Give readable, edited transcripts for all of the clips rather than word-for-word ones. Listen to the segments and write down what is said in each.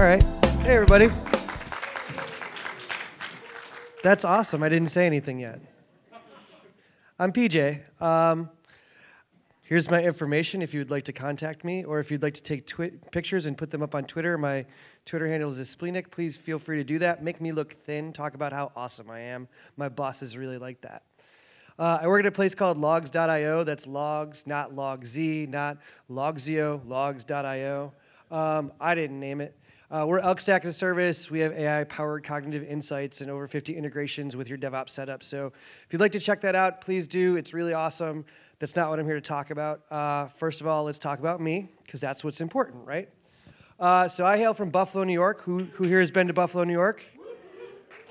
right. Hey, everybody. That's awesome. I didn't say anything yet. I'm PJ. Here's my information if you would like to contact me, or if you'd like to take pictures and put them up on Twitter. My Twitter handle is Splenic. Please feel free to do that. Make me look thin. Talk about how awesome I am. My bosses really like that. I work at a place called logs.io. That's logs, not logz, not logzio, logs.io. I didn't name it. We're Elk Stack as a service. We have AI-powered cognitive insights and over 50 integrations with your DevOps setup. So if you'd like to check that out, please do. It's really awesome. That's not what I'm here to talk about. First of all, let's talk about me, because that's what's important, right? So I hail from Buffalo, New York. Who here has been to Buffalo, New York?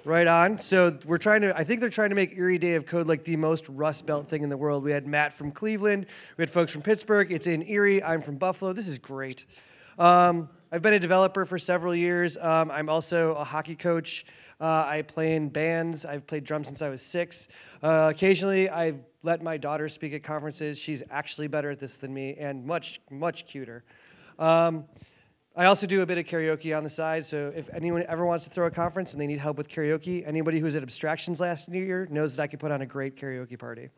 Right on. So I think they're trying to make Erie Day of Code like the most Rust Belt thing in the world. We had Matt from Cleveland. We had folks from Pittsburgh. It's in Erie. I'm from Buffalo. This is great. I've been a developer for several years. I'm also a hockey coach. I play in bands. I've played drums since I was 6. Occasionally, I let my daughter speak at conferences. She's actually better at this than me and much, much cuter. I also do a bit of karaoke on the side, so if anyone ever wants to throw a conference and they need help with karaoke, anybody who was at Abstractions last year knows that I can put on a great karaoke party.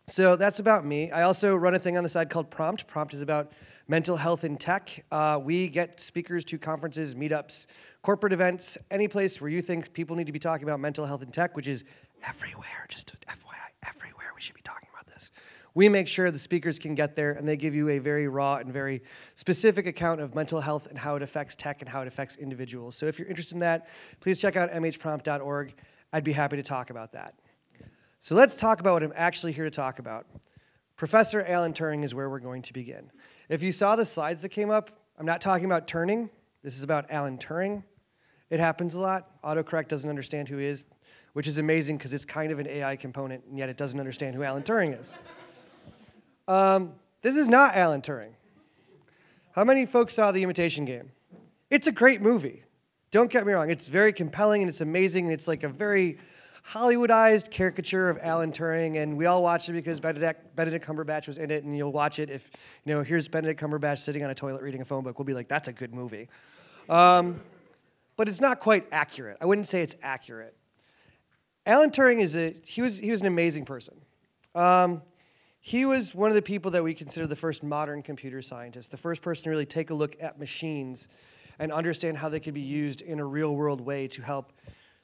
So that's about me. I also run a thing on the side called Prompt. Prompt is about mental health in tech. We get speakers to conferences, meetups, corporate events, any place where you think people need to be talking about mental health in tech, which is everywhere. Just FYI, everywhere we should be talking about this. We make sure the speakers can get there, and they give you a very raw and very specific account of mental health and how it affects tech and how it affects individuals. So if you're interested in that, please check out mhprompt.org. I'd be happy to talk about that. So let's talk about what I'm actually here to talk about. Professor Alan Turing is where we're going to begin. If you saw the slides that came up, I'm not talking about Turing. This is about Alan Turing. It happens a lot. Autocorrect doesn't understand who he is, which is amazing because it's kind of an AI component, and yet it doesn't understand who Alan Turing is. This is not Alan Turing. How many folks saw The Imitation Game? It's a great movie. Don't get me wrong. It's very compelling, and it's amazing, and it's like a very Hollywoodized caricature of Alan Turing, and we all watched it because Benedict Cumberbatch was in it, and you'll watch it if, here's Benedict Cumberbatch sitting on a toilet reading a phone book. We'll be like, that's a good movie. But it's not quite accurate. I wouldn't say it's accurate. Alan Turing he was an amazing person. He was one of the people that we consider the first modern computer scientist, the first person to really take a look at machines and understand how they could be used in a real-world way to help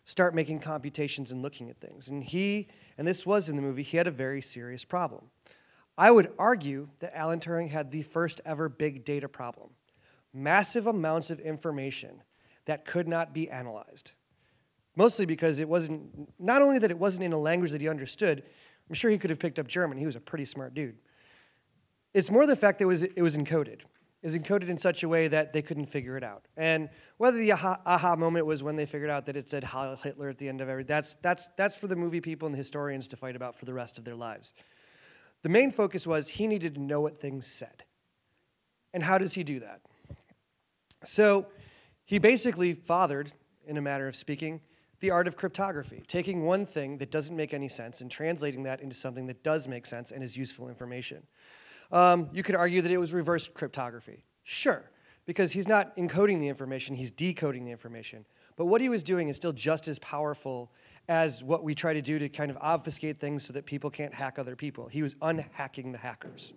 start making computations and looking at things. And this was in the movie, he had a very serious problem. I would argue that Alan Turing had the first ever big data problem. Massive amounts of information that could not be analyzed. Mostly because not only that it wasn't in a language that he understood, I'm sure he could have picked up German. He was a pretty smart dude. It's more the fact that it was encoded. It was encoded in such a way that they couldn't figure it out. And whether the aha moment was when they figured out that it said Heil Hitler at the end of everything, that's for the movie people and the historians to fight about for the rest of their lives. The main focus was he needed to know what things said. And how does he do that? So he basically fathered, in a manner of speaking, the art of cryptography, taking one thing that doesn't make any sense and translating that into something that does make sense and is useful information. You could argue that it was reverse cryptography. Sure, because he's not encoding the information, he's decoding the information. But what he was doing is still just as powerful as what we try to do to kind of obfuscate things so that people can't hack other people. He was unhacking the hackers.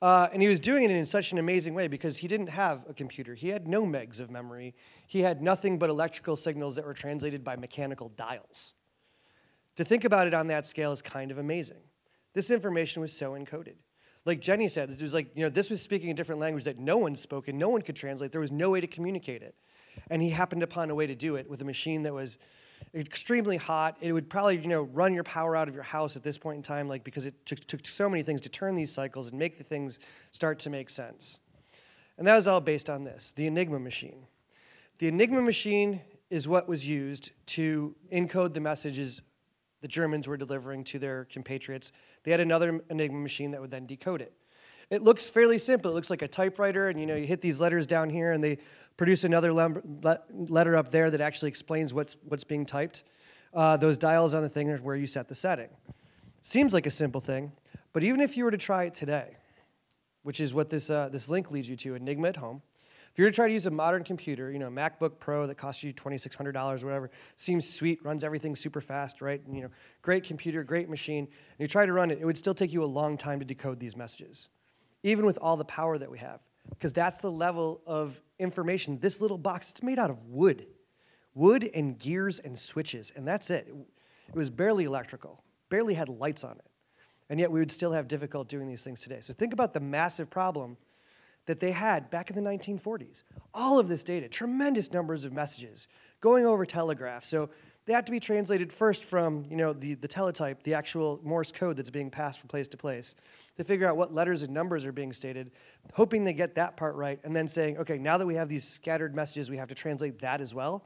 And he was doing it in such an amazing way because he didn't have a computer. He had no megs of memory. He had nothing but electrical signals that were translated by mechanical dials. To think about it on that scale is kind of amazing. This information was so encoded. Like Jenny said, it was like, this was speaking a different language that no one spoke and no one could translate. There was no way to communicate it. And he happened upon a way to do it with a machine that was extremely hot. It would probably, run your power out of your house at this point in time, because it took so many things to turn these cycles and make the things start to make sense. And that was all based on this, the Enigma machine. The Enigma machine is what was used to encode the messages the Germans were delivering to their compatriots. They had another Enigma machine that would then decode it. It looks fairly simple. It looks like a typewriter, and you hit these letters down here, and they produce another letter up there that actually explains what's being typed. Those dials on the thing are where you set the setting. Seems like a simple thing, but even if you were to try it today, which is what this link leads you to, Enigma at Home, If you're to try to use a modern computer, MacBook Pro that costs you $2,600 or whatever, seems sweet, runs everything super fast, right? And, great computer, great machine, and you try to run it, it would still take you a long time to decode these messages, even with all the power that we have, because that's the level of information. This little box, it's made out of wood and gears and switches, and that's it. It was barely electrical, barely had lights on it, and yet we would still have difficulty doing these things today. So think about the massive problem that they had back in the 1940s. All of this data, tremendous numbers of messages going over telegraph. So they have to be translated first from the teletype, the actual Morse code that's being passed from place to place, to figure out what letters and numbers are being stated, hoping they get that part right, and then saying, okay, now that we have these scattered messages, we have to translate that as well,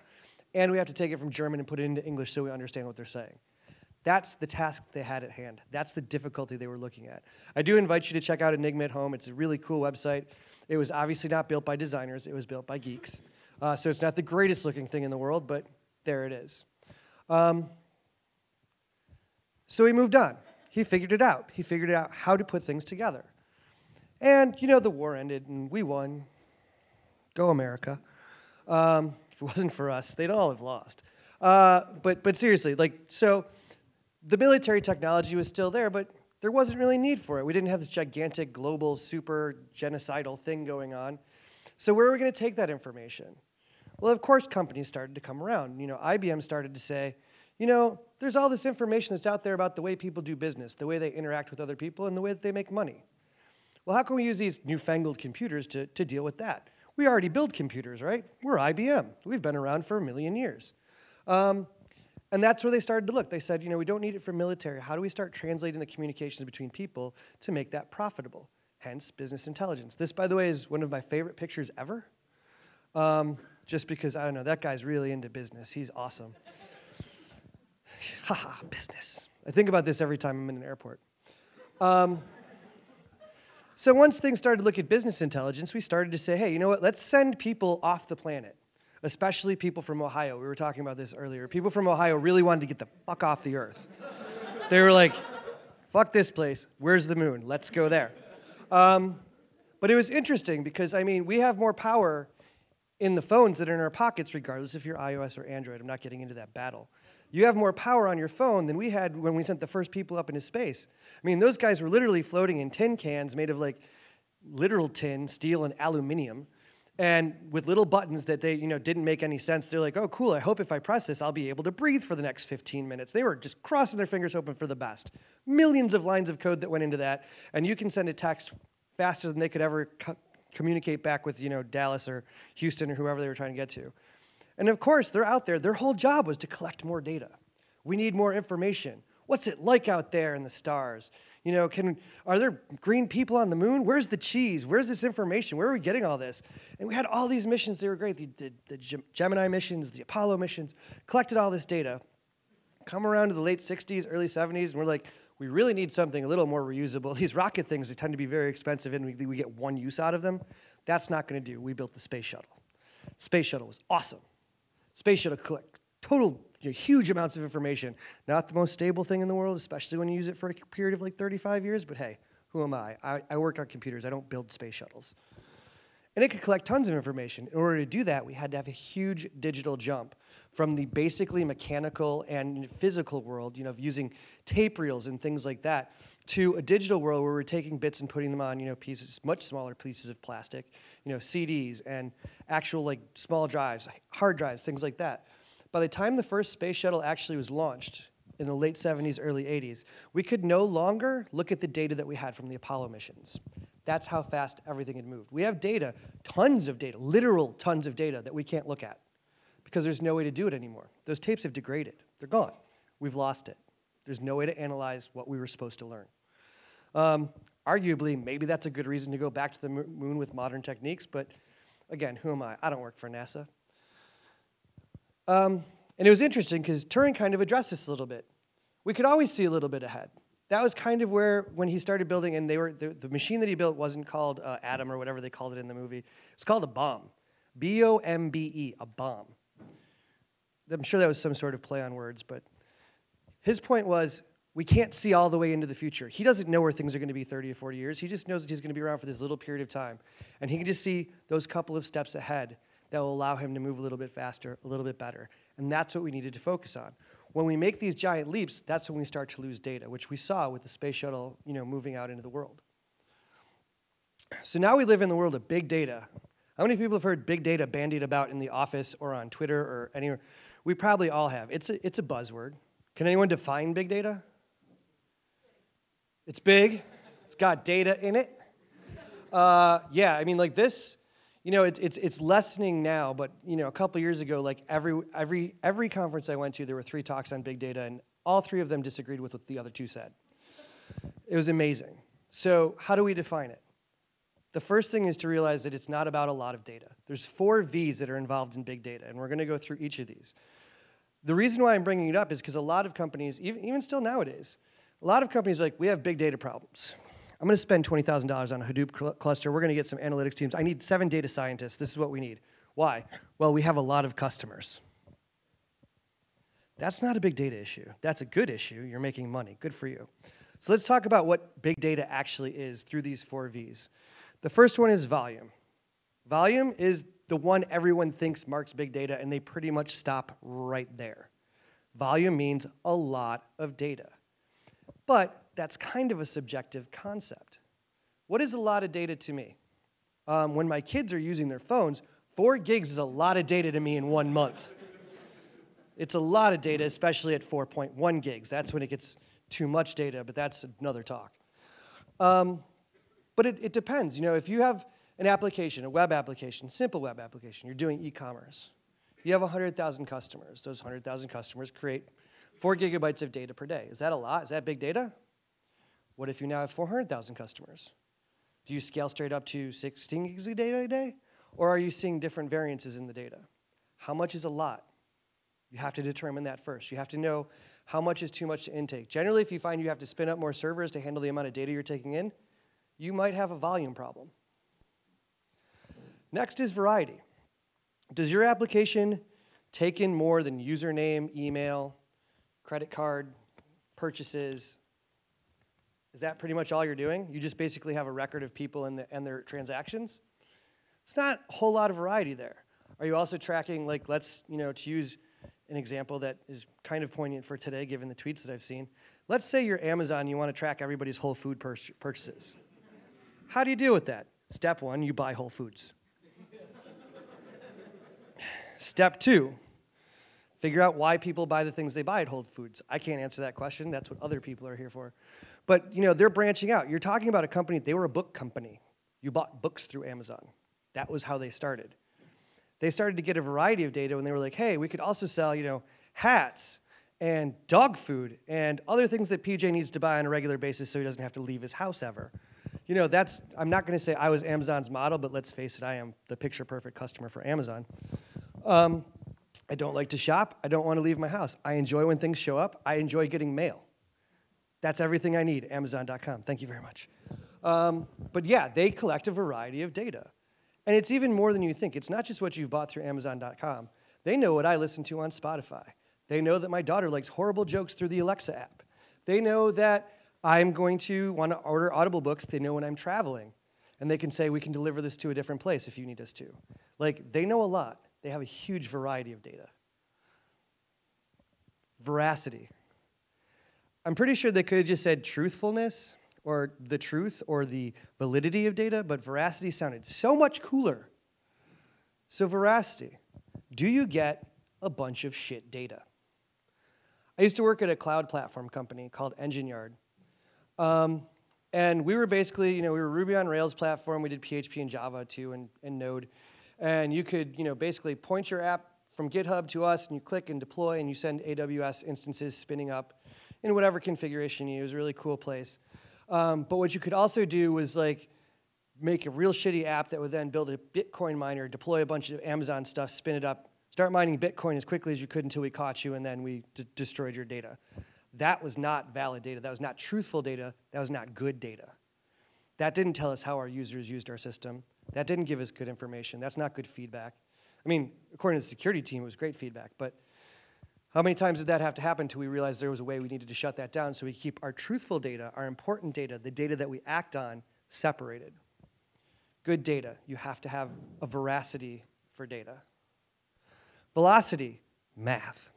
and we have to take it from German and put it into English so we understand what they're saying. That's the task they had at hand. That's the difficulty they were looking at. I do invite you to check out Enigma at home. It's a really cool website. It was obviously not built by designers. It was built by geeks. So it's not the greatest looking thing in the world, but there it is. So he moved on. He figured it out. He figured out how to put things together. And, the war ended, and we won. Go America. If it wasn't for us, they'd all have lost. But seriously, so the military technology was still there, but there wasn't really need for it. We didn't have this gigantic, global, super genocidal thing going on. So where are we going to take that information? Well, of course, companies started to come around. IBM started to say, there's all this information that's out there about the way people do business, the way they interact with other people, and the way that they make money. Well, how can we use these newfangled computers to deal with that? We already build computers, right? We're IBM. We've been around for 1 million years. And that's where they started to look. They said, we don't need it for military. How do we start translating the communications between people to make that profitable? Hence, business intelligence. This, by the way, is one of my favorite pictures ever. Just because, I don't know, that guy's really into business. He's awesome. Haha, business. I think about this every time I'm in an airport. So once things started to look at business intelligence, we started to say, hey, you know what? Let's send people off the planet, especially people from Ohio. We were talking about this earlier. People from Ohio really wanted to get the fuck off the earth. They were like, fuck this place. Where's the moon? Let's go there. But it was interesting because, we have more power in the phones that are in our pockets, regardless if you're iOS or Android. I'm not getting into that battle. You have more power on your phone than we had when we sent the first people up into space. Those guys were literally floating in tin cans made of literal tin, steel, and aluminum, and with little buttons that they didn't make any sense. They're like, oh, cool, I hope if I press this, I'll be able to breathe for the next 15 minutes. They were just crossing their fingers hoping for the best. Millions of lines of code that went into that, and you can send a text faster than they could ever communicate back with Dallas or Houston or whoever they were trying to get to. And of course, they're out there. Their whole job was to collect more data. We need more information. What's it like out there in the stars? Are there green people on the moon? Where's the cheese? Where's this information? Where are we getting all this? And we had all these missions. They were great. The Gemini missions, the Apollo missions, collected all this data. Come around to the late 60s, early 70s, and we're like, we really need something a little more reusable. These rocket things, they tend to be very expensive, and we get one use out of them. That's not going to do. We built the space shuttle. Space shuttle was awesome. Space shuttle collect total huge amounts of information. Not the most stable thing in the world, especially when you use it for a period of 35 years, but hey, who am I? I work on computers. I don't build space shuttles. And it could collect tons of information. In order to do that, we had to have a huge digital jump from the basically mechanical and physical world, using tape reels and things like that, to a digital world where we're taking bits and putting them on, pieces, much smaller pieces of plastic, CDs and actual small drives, hard drives, things like that. By the time the first space shuttle actually was launched in the late 70s, early 80s, we could no longer look at the data that we had from the Apollo missions. That's how fast everything had moved. We have data, tons of data, literal tons of data that we can't look at because there's no way to do it anymore. Those tapes have degraded. They're gone. We've lost it. There's no way to analyze what we were supposed to learn. Arguably, maybe that's a good reason to go back to the moon with modern techniques, but again, who am I? I don't work for NASA. And it was interesting because Turing kind of addressed this a little bit. We could always see a little bit ahead. That was kind of where, when he started building, and the machine that he built wasn't called Atom or whatever they called it in the movie. It's called a bomb. B-O-M-B-E, a bomb. I'm sure that was some sort of play on words, but his point was, we can't see all the way into the future. He doesn't know where things are going to be 30 or 40 years. He just knows that he's going to be around for this little period of time. And he can just see those couple of steps ahead that will allow him to move a little bit faster, a little bit better. And that's what we needed to focus on. When we make these giant leaps, that's when we start to lose data, which we saw with the space shuttle, moving out into the world. So now we live in the world of big data. How many people have heard big data bandied about in the office or on Twitter or anywhere? We probably all have. It's a buzzword. Can anyone define big data? It's big. It's got data in it. Yeah, I mean, like this, it's lessening now, but a couple years ago, like every conference I went to, there were 3 talks on big data, and all 3 of them disagreed with what the other 2 said. It was amazing. So how do we define it? The first thing is to realize that it's not about a lot of data. There's 4 V's that are involved in big data, and we're going to go through each of these. The reason why I'm bringing it up is because a lot of companies, even still nowadays, a lot of companies are like, we have big data problems. I'm going to spend $20,000 on a Hadoop cluster. We're going to get some analytics teams. I need 7 data scientists. This is what we need. Why? Well, we have a lot of customers. That's not a big data issue. That's a good issue. You're making money. Good for you. So let's talk about what big data actually is through these 4 V's. The first one is volume. Volume is the one everyone thinks marks big data, and they pretty much stop right there. Volume means a lot of data. But that's kind of a subjective concept. What is a lot of data to me? When my kids are using their phones, 4 gigs is a lot of data to me in 1 month. It's a lot of data, especially at 4.1 gigs. That's when it gets too much data, but that's another talk. But it depends. If you have an application, a web application, simple web application, you're doing e-commerce. You have 100,000 customers. Those 100,000 customers create 4 gigabytes of data per day. Is that a lot? Is that big data? What if you now have 400,000 customers? Do you scale straight up to 16 gigs of data a day? Or are you seeing different variances in the data? How much is a lot? You have to determine that first. You have to know how much is too much to intake. Generally, if you find you have to spin up more servers to handle the amount of data you're taking in, you might have a volume problem. Next is variety. Does your application take in more than username, email, credit card, purchases? Is that pretty much all you're doing? You just basically have a record of people and their transactions? It's not a whole lot of variety there. Are you also tracking, like, to use an example that is kind of poignant for today, given the tweets that I've seen. Let's say you're Amazon, you want to track everybody's Whole Food purchases. How do you deal with that? Step 1, you buy Whole Foods. Step 2, figure out why people buy the things they buy at Whole Foods. I can't answer that question. That's what other people are here for. But, they're branching out. You're talking about a company, they were a book company. You bought books through Amazon. That was how they started. They started to get a variety of data when they were like, hey, we could also sell, hats and dog food and other things that PJ needs to buy on a regular basis so he doesn't have to leave his house ever. I'm not going to say I was Amazon's model, but let's face it, I am the picture-perfect customer for Amazon. I don't like to shop. I don't want to leave my house. I enjoy when things show up. I enjoy getting mail. That's everything I need, Amazon.com. Thank you very much. But yeah, they collect a variety of data. And it's even more than you think. It's not just what you've bought through Amazon.com. They know what I listen to on Spotify. They know that my daughter likes horrible jokes through the Alexa app. They know that I'm going to want to order Audible books. They know when I'm traveling. And they can say, we can deliver this to a different place if you need us to. Like, they know a lot. They have a huge variety of data. Veracity. I'm pretty sure they could have just said truthfulness or the truth or the validity of data, but veracity sounded so much cooler. So veracity. Do you get a bunch of shit data? I used to work at a cloud platform company called Engine Yard. And we were basically, we were Ruby on Rails platform. We did PHP and Java too and Node. And you could, basically point your app from GitHub to us, and you click and deploy, and you send AWS instances spinning up in whatever configuration you use. Really cool place. But what you could also do was make a real shitty app that would then build a Bitcoin miner, deploy a bunch of Amazon stuff, spin it up, start mining Bitcoin as quickly as you could until we caught you, and then we destroyed your data. That was not valid data. That was not truthful data. That was not good data. That didn't tell us how our users used our system. That didn't give us good information. That's not good feedback. I mean, according to the security team, it was great feedback. But How many times did that have to happen until we realized there was a way we needed to shut that down so we keep our truthful data, our important data, the data that we act on, separated? Good data. You have to have a veracity for data. Velocity, math.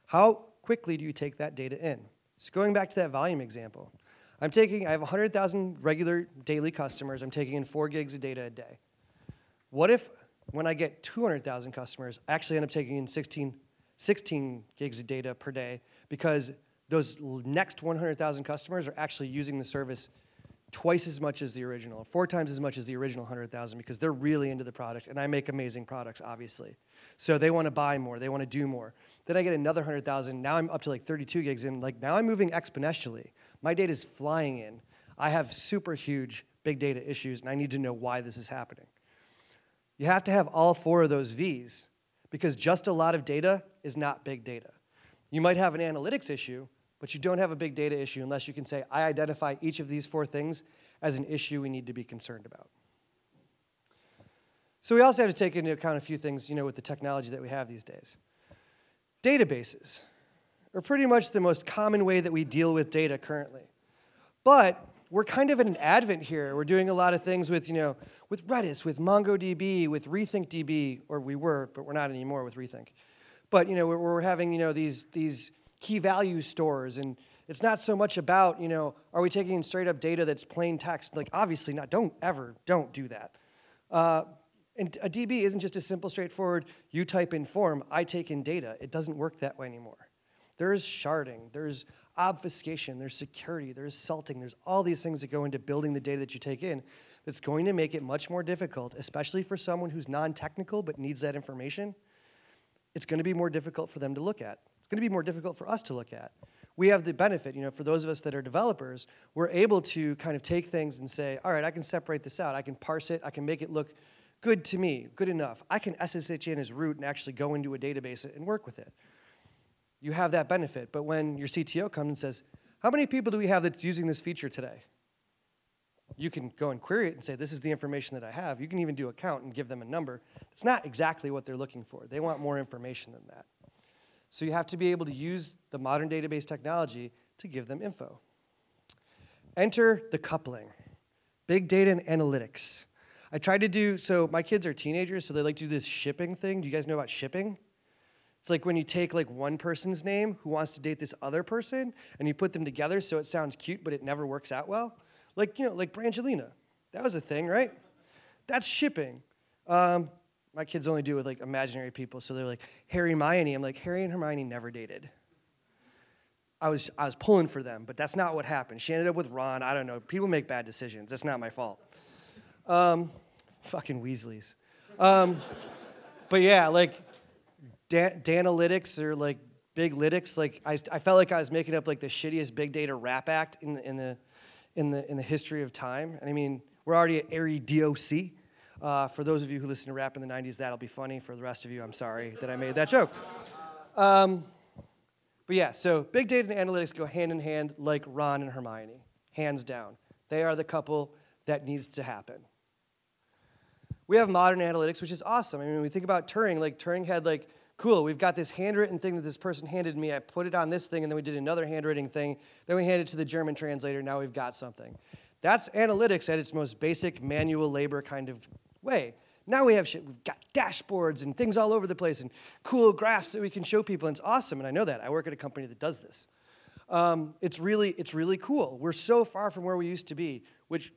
How quickly do you take that data in? So going back to that volume example, I have 100,000 regular daily customers. I'm taking in 4 gigs of data a day. What if when I get 200,000 customers, I actually end up taking in 16 gigs of data per day because those next 100,000 customers are actually using the service twice as much as the original, 4 times as much as the original 100,000 because they're really into the product, and I make amazing products, obviously. So they want to buy more, they want to do more. Then I get another 100,000, now I'm up to like 32 gigs, and like now I'm moving exponentially. My data's flying in. I have super huge big data issues, and I need to know why this is happening. You have to have all 4 of those V's because just a lot of data is not big data. You might have an analytics issue, but you don't have a big data issue unless you can say, I identify each of these 4 things as an issue we need to be concerned about. So we also have to take into account a few things, with the technology that we have these days. Databases are pretty much the most common way that we deal with data currently. But we're kind of in an advent here. We're doing a lot of things with, with Redis, with MongoDB, with RethinkDB, or we were, but we're not anymore with Rethink. But, we're having, these key value stores, and it's not so much about, are we taking in straight up data that's plain text? Like, obviously not. Don't do that. And a DB isn't just a simple, straightforward, you type in form, I take in data. It doesn't work that way anymore. There's sharding, there's obfuscation, there's security, there's salting, there's all these things that go into building the data that you take in that's going to make it much more difficult, especially for someone who's non-technical but needs that information. It's going to be more difficult for them to look at. It's going to be more difficult for us to look at. We have the benefit, for those of us that are developers, we're able to kind of take things and say, all right, I can separate this out. I can parse it. I can make it look good to me, good enough. I can SSH in as root and actually go into a database and work with it. You have that benefit. But when your CTO comes and says, how many people do we have that's using this feature today? You can go and query it and say, this is the information that I have. You can even do a count and give them a number. It's not exactly what they're looking for. They want more information than that. So you have to be able to use the modern database technology to give them info. Enter the coupling. Big data and analytics. I tried to do, so my kids are teenagers, so they like to do this shipping thing. Do you guys know about shipping? It's like when you take like one person's name who wants to date this other person, and you put them together so it sounds cute, but it never works out well. Like, like Brangelina. That was a thing, right? That's shipping. My kids only do it with like imaginary people, so they're like, Harry, Hermione. I'm like, Harry and Hermione never dated. I was pulling for them, but that's not what happened. She ended up with Ron. I don't know. People make bad decisions. That's not my fault. Fucking Weasleys. But yeah, like Danalytics or like Big Lytics. Like I felt like I was making up like the shittiest big data rap act in the history of time. And I mean, we're already at Erie DOC. For those of you who listen to rap in the 90s, that'll be funny. For the rest of you, I'm sorry that I made that joke. But yeah, so big data and analytics go hand in hand like Ron and Hermione, hands down. They are the couple that needs to happen. We have modern analytics, which is awesome. I mean, when we think about Turing, like Turing had like, cool, we've got this handwritten thing that this person handed me. I put it on this thing, and then we did another handwriting thing. Then we handed it to the German translator. Now we've got something. That's analytics at its most basic manual labor kind of way. Now we have shit. We've got dashboards and things all over the place and cool graphs that we can show people, and it's awesome, and I know that. I work at a company that does this. It's really cool. We're so far from where we used to be, which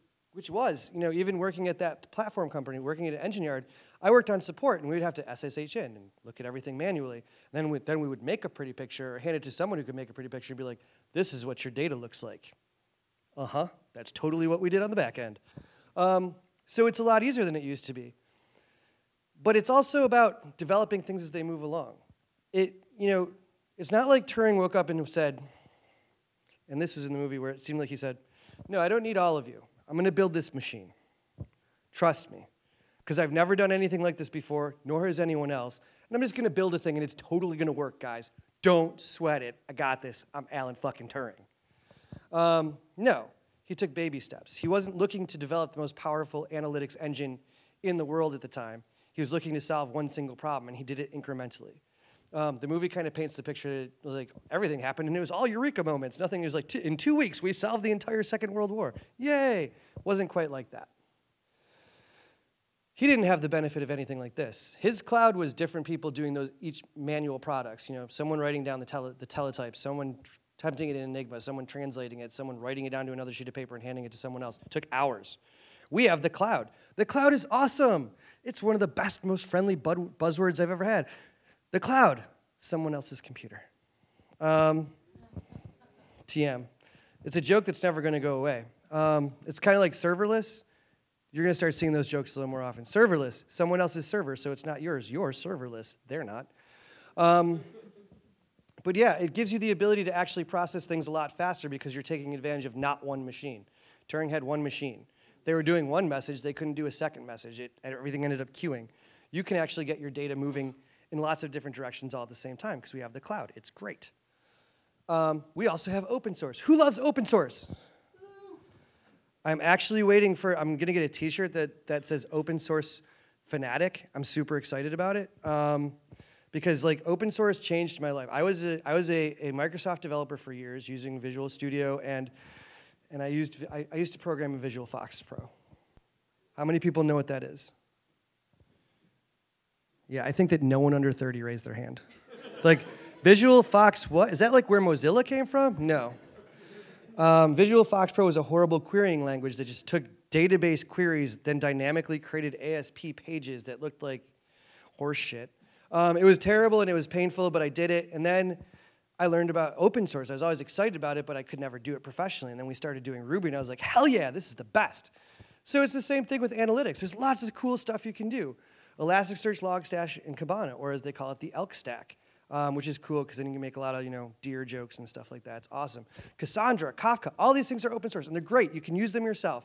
was, even working at that platform company, working at an engine yard, I worked on support, and we would have to SSH in and look at everything manually. Then we would make a pretty picture or hand it to someone who could make a pretty picture and be like, this is what your data looks like. Uh-huh, that's totally what we did on the back end. So it's a lot easier than it used to be. But it's also about developing things as they move along. It's not like Turing woke up and said, and this was in the movie where it seemed like he said, no, I don't need all of you. I'm going to build this machine. Trust me. Because I've never done anything like this before, nor has anyone else. And I'm just going to build a thing, and it's totally going to work, guys. Don't sweat it. I got this. I'm Alan fucking Turing. No. He took baby steps. He wasn't looking to develop the most powerful analytics engine in the world at the time. He was looking to solve one single problem, and he did it incrementally. The movie kind of paints the picture that like everything happened and it was all eureka moments. Nothing is like, in 2 weeks, we solved the entire Second World War. Yay! Wasn't quite like that. He didn't have the benefit of anything like this. His cloud was different people doing those each manual products. You know, someone writing down the teletype, someone typing it in Enigma, someone translating it, someone writing it down to another sheet of paper and handing it to someone else. It took hours. We have the cloud. The cloud is awesome. It's one of the best, most friendly buzzwords I've ever had. The cloud, someone else's computer. TM. It's a joke that's never going to go away. It's kind of like serverless. You're going to start seeing those jokes a little more often. Serverless, someone else's server, so it's not yours. You're serverless. They're not. But yeah, it gives you the ability to actually process things a lot faster because you're taking advantage of not one machine. Turing had one machine. They were doing one message. They couldn't do a second message. Everything ended up queuing. You can actually get your data moving in lots of different directions all at the same time because we have the cloud. It's great. We also have open source. Who loves open source? I'm actually waiting for, I'm going to get a t-shirt that says open source fanatic. I'm super excited about it because like open source changed my life. I was a Microsoft developer for years using Visual Studio and I used to program in Visual Fox Pro. How many people know what that is? Yeah, I think that no one under 30 raised their hand. Like Visual Fox, what? Is that like where Mozilla came from? No. Visual Fox Pro was a horrible querying language that just took database queries, then dynamically created ASP pages that looked like horse shit. It was terrible and it was painful, but I did it. And then I learned about open source. I was always excited about it, but I could never do it professionally. And then we started doing Ruby, and I was like, hell yeah, this is the best. So it's the same thing with analytics. There's lots of cool stuff you can do. Elasticsearch, Logstash, and Kibana, or as they call it, the Elk Stack. Which is cool because then you can make a lot of deer jokes and stuff like that. It's awesome. Cassandra, Kafka, all these things are open source and they're great. You can use them yourself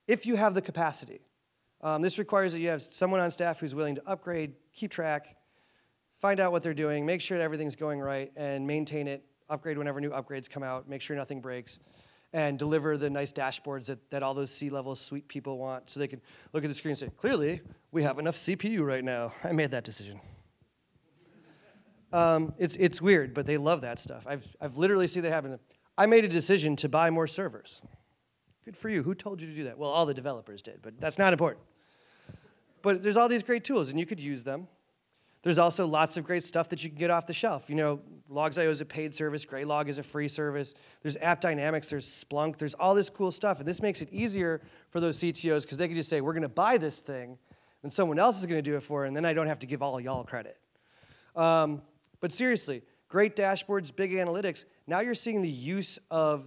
if you have the capacity. This requires that you have someone on staff who's willing to upgrade, keep track, find out what they're doing, make sure that everything's going right, and maintain it, upgrade whenever new upgrades come out, make sure nothing breaks, and deliver the nice dashboards that all those C-level sweet people want so they can look at the screen and say, clearly, we have enough CPU right now. I made that decision. It's weird, but they love that stuff. I've literally seen that happen. I made a decision to buy more servers. Good for you. Who told you to do that? Well, all the developers did, but that's not important. But there's all these great tools, and you could use them. There's also lots of great stuff that you can get off the shelf. Logs.io is a paid service. Graylog is a free service. There's AppDynamics. There's Splunk. There's all this cool stuff, and this makes it easier for those CTOs because they can just say, we're going to buy this thing, and someone else is going to do it for it, and then I don't have to give all y'all credit. But seriously, great dashboards, big analytics. Now you're seeing the use of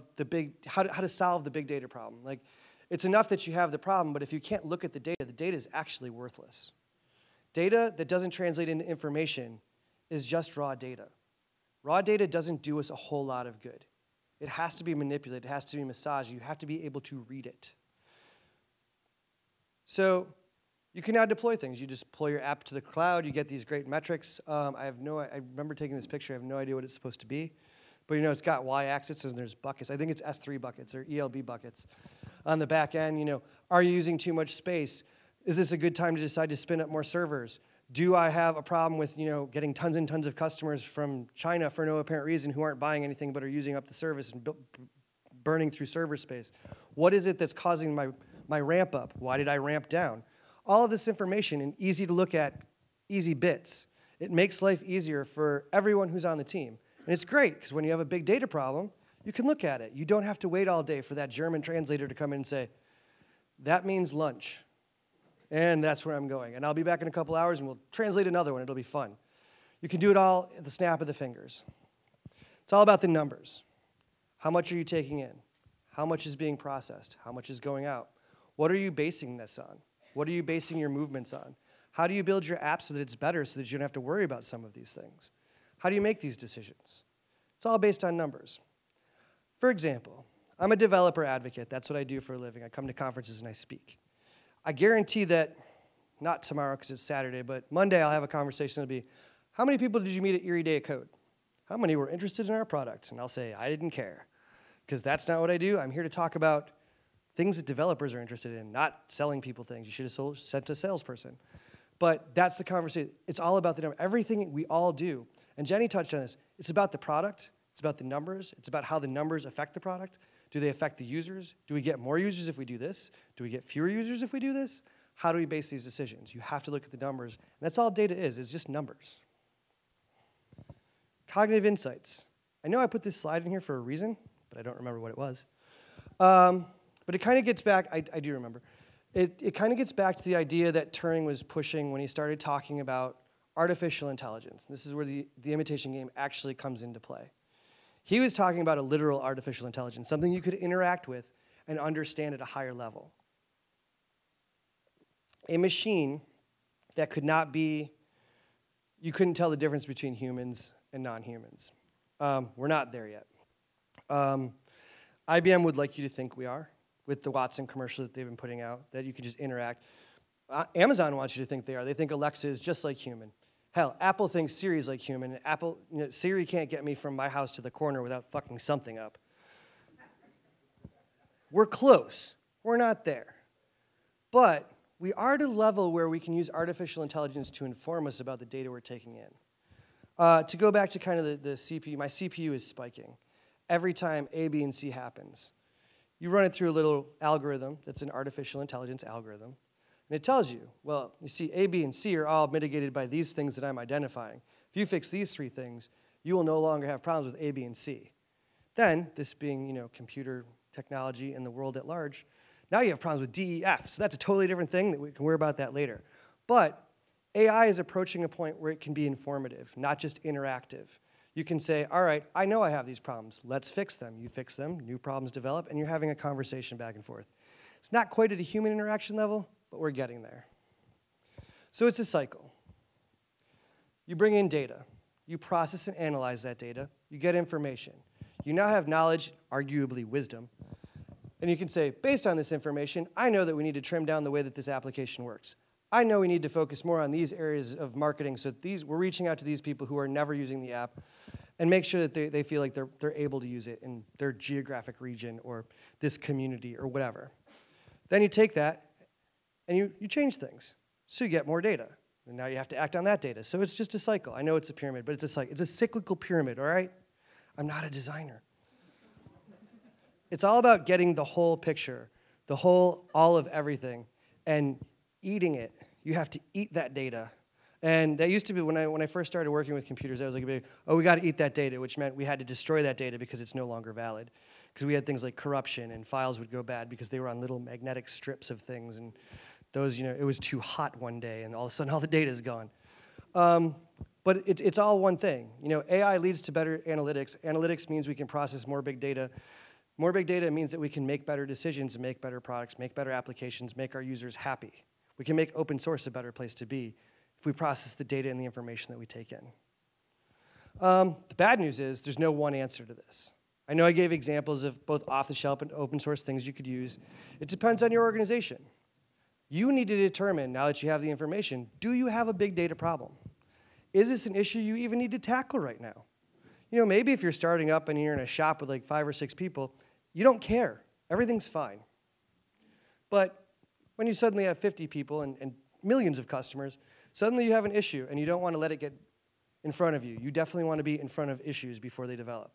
how to solve the big data problem. Like, it's enough that you have the problem, but if you can't look at the data is actually worthless. Data that doesn't translate into information is just raw data. Raw data doesn't do us a whole lot of good. It has to be manipulated. It has to be massaged. You have to be able to read it. So you can now deploy things. You just deploy your app to the cloud. You get these great metrics. I remember taking this picture. I have no idea what it's supposed to be. But it's got y-axis and there's buckets. I think it's S3 buckets or ELB buckets. On the back end, are you using too much space? Is this a good time to decide to spin up more servers? Do I have a problem with getting tons and tons of customers from China for no apparent reason who aren't buying anything but are using up the service and burning through server space? What is it that's causing my ramp up? Why did I ramp down? All of this information in easy to look at, easy bits. It makes life easier for everyone who's on the team. And it's great, because when you have a big data problem, you can look at it. You don't have to wait all day for that German translator to come in and say, that means lunch. And that's where I'm going. And I'll be back in a couple hours, and we'll translate another one. It'll be fun. You can do it all at the snap of the fingers. It's all about the numbers. How much are you taking in? How much is being processed? How much is going out? What are you basing this on? What are you basing your movements on? How do you build your app so that it's better so that you don't have to worry about some of these things? How do you make these decisions? It's all based on numbers. For example, I'm a developer advocate. That's what I do for a living. I come to conferences and I speak. I guarantee that, not tomorrow because it's Saturday, but Monday I'll have a conversation that'll be, how many people did you meet at Erie Day of Code? How many were interested in our product? And I'll say, I didn't care, because that's not what I do. I'm here to talk about things that developers are interested in, not selling people things. You should have sent a salesperson. But that's the conversation. It's all about the number. Everything we all do. And Jenny touched on this. It's about the product. It's about the numbers. It's about how the numbers affect the product. Do they affect the users? Do we get more users if we do this? Do we get fewer users if we do this? How do we base these decisions? You have to look at the numbers. And that's all data is. It's just numbers. Cognitive insights. I know I put this slide in here for a reason, but I don't remember what it was. But it kind of gets back, I do remember. It kind of gets back to the idea that Turing was pushing when he started talking about artificial intelligence. This is where the imitation game actually comes into play. He was talking about a literal artificial intelligence, something you could interact with and understand at a higher level. A machine that could not be, you couldn't tell the difference between humans and non-humans. We're not there yet. IBM would like you to think we are, with the Watson commercial that they've been putting out, that you can just interact. Amazon wants you to think they are. They think Alexa is just like human. Hell, Apple thinks Siri is like human. Apple, Siri can't get me from my house to the corner without fucking something up. We're close. We're not there. But we are at a level where we can use artificial intelligence to inform us about the data we're taking in. To go back to kind of the CPU, my CPU is spiking every time A, B, and C happens. You run it through a little algorithm that's an artificial intelligence algorithm, and it tells you, well, you see A, B, and C are all mitigated by these things that I'm identifying. If you fix these three things, you will no longer have problems with A, B, and C. Then, this being computer technology and the world at large, now you have problems with D, E, F. So that's a totally different thing that we can worry about that later. But AI is approaching a point where it can be informative, not just interactive. You can say, all right, I know I have these problems. Let's fix them. You fix them, new problems develop, and you're having a conversation back and forth. It's not quite at a human interaction level, but we're getting there. So it's a cycle. You bring in data. You process and analyze that data. You get information. You now have knowledge, arguably wisdom. And you can say, based on this information, I know that we need to trim down the way that this application works. I know we need to focus more on these areas of marketing so that we're reaching out to these people who are never using the app and make sure that they feel like they're able to use it in their geographic region or this community or whatever. Then you take that and you change things. So you get more data. And now you have to act on that data. So it's just a cycle. I know it's a pyramid, but it's a cycle. It's a cyclical pyramid, all right? I'm not a designer. It's all about getting the whole picture, all of everything, and eating it. You have to eat that data. And that used to be, when I first started working with computers, I was like, oh, we got to eat that data, which meant we had to destroy that data because it's no longer valid. Because we had things like corruption, and files would go bad because they were on little magnetic strips of things, and those, it was too hot one day, and all of a sudden all the data is gone. But it's all one thing. AI leads to better analytics. Analytics means we can process more big data. More big data means that we can make better decisions, make better products, make better applications, make our users happy. We can make open source a better place to be if we process the data and the information that we take in. The bad news is there's no one answer to this. I know I gave examples of both off-the-shelf and open source things you could use. It depends on your organization. You need to determine, now that you have the information, do you have a big data problem? Is this an issue you even need to tackle right now? Maybe if you're starting up and you're in a shop with like 5 or 6 people, you don't care. Everything's fine. But when you suddenly have 50 people and millions of customers, suddenly you have an issue and you don't want to let it get in front of you. You definitely want to be in front of issues before they develop.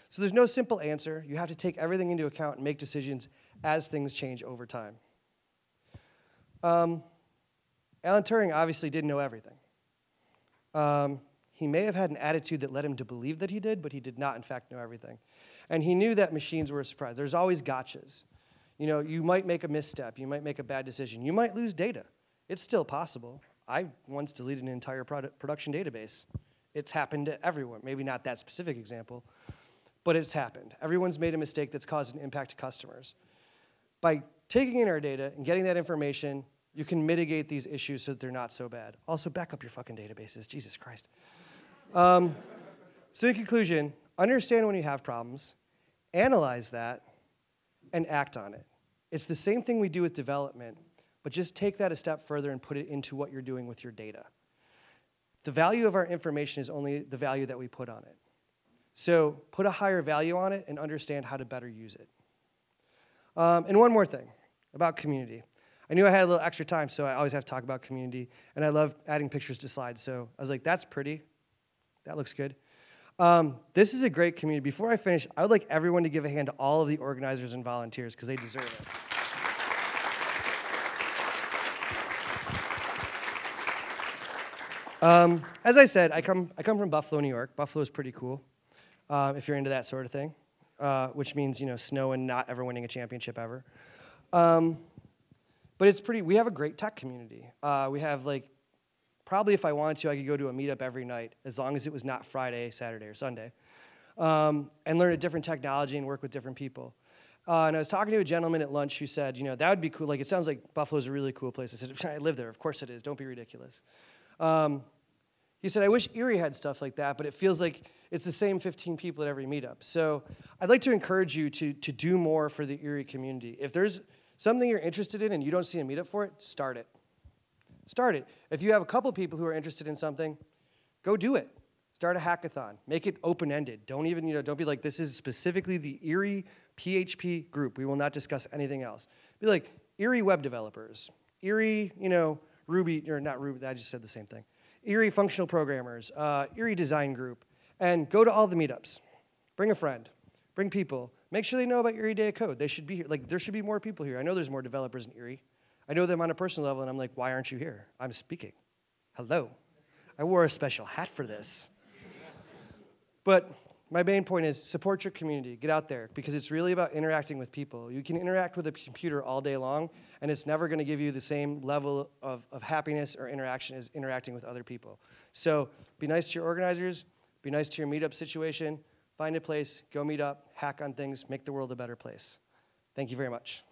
So there's no simple answer. You have to take everything into account and make decisions as things change over time. Alan Turing obviously didn't know everything. He may have had an attitude that led him to believe that he did, but he did not, in fact, know everything. And he knew that machines were a surprise. There's always gotchas. You might make a misstep. You might make a bad decision. You might lose data. It's still possible. I once deleted an entire production database. It's happened to everyone. Maybe not that specific example, but it's happened. Everyone's made a mistake that's caused an impact to customers. By taking in our data and getting that information, you can mitigate these issues so that they're not so bad. Also, back up your fucking databases. Jesus Christ. So in conclusion, understand when you have problems, analyze that, and act on it. It's the same thing we do with development, but just take that a step further and put it into what you're doing with your data. The value of our information is only the value that we put on it. So put a higher value on it and understand how to better use it. And one more thing about community. I knew I had a little extra time, so I always have to talk about community, and I love adding pictures to slides. So I was like, that's pretty. That looks good. This is a great community. Before I finish, I would like everyone to give a hand to all of the organizers and volunteers because they deserve it. As I said, I come from Buffalo, New York. Buffalo is pretty cool if you're into that sort of thing, which means snow and not ever winning a championship ever. But it's pretty. We have a great tech community. We have probably if I wanted to, I could go to a meetup every night as long as it was not Friday, Saturday, or Sunday, and learn a different technology and work with different people. And I was talking to a gentleman at lunch who said, that would be cool. Like, it sounds like Buffalo's a really cool place. I said, I live there. Of course it is. Don't be ridiculous. He said, I wish Erie had stuff like that, but it feels like it's the same 15 people at every meetup. So I'd like to encourage you to do more for the Erie community. If there's something you're interested in and you don't see a meetup for it, start it. Start it. If you have a couple people who are interested in something, go do it. Start a hackathon. Make it open-ended. Don't even, don't be like, this is specifically the Erie PHP group. We will not discuss anything else. Be like, Erie web developers, Erie, Ruby, or not Ruby, I just said the same thing. Erie functional programmers, Erie design group, and go to all the meetups. Bring a friend. Bring people. Make sure they know about Erie Day of Code. They should be here. Like, there should be more people here. I know there's more developers in Erie. I know them on a personal level, and I'm like, why aren't you here? I'm speaking. Hello. I wore a special hat for this. But my main point is support your community. Get out there, because it's really about interacting with people. You can interact with a computer all day long, and it's never going to give you the same level of happiness or interaction as interacting with other people. So be nice to your organizers. Be nice to your meetup situation. Find a place. Go meet up. Hack on things. Make the world a better place. Thank you very much.